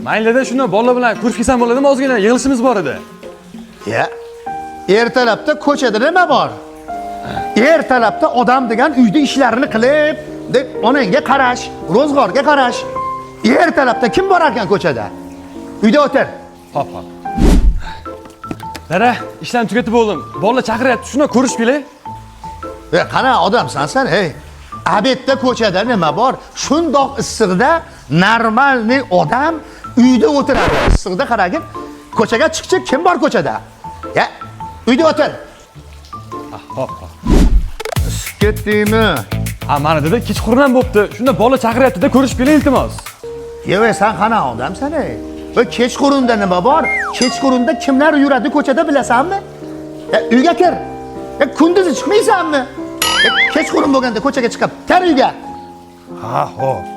Maylida shuni bolalar bilan ko'rib kelsam bo'ladimi? Ozgina yig'ilishimiz bor edi. Ya, ertalabda ko'chada nima bor? Ertalabda odam degan uyda ishlarini qilib, deb onangga qarash, ro'zg'orga qarash. Ertalabda kim bor ekan ko'chada? Uyda o'tir. Hop. Dada, ishlarni tugatib bo'ldim. Bolalar chaqiryapti, shuni ko'rishib kelay. Qana odamsan sen, hey. Abetda ko'chada nima bor? Shundoq issiqda normalniy odam uyda o'tiradi. Issiqda qaragin, ko'chaga chiqchi kim bor ko'chada? Ya, uyda o'tir. Hop. Ketdingmi? Mana dada, kechqurun ham bo'pti. Shunda bola chaqiryapti-da, ko'rishib kelay iltimos. Yo'q, sen qana odamsan, ey. Va kechqurunda nima bor? Kechqurunda kimlar yuradi ko'chada bilasanmi? Uyga kir. Kunduzi chiqmaysanmi? Kechqurun bo'lganda ko'chaga chiqib, kir uyga. Ha, xo'p.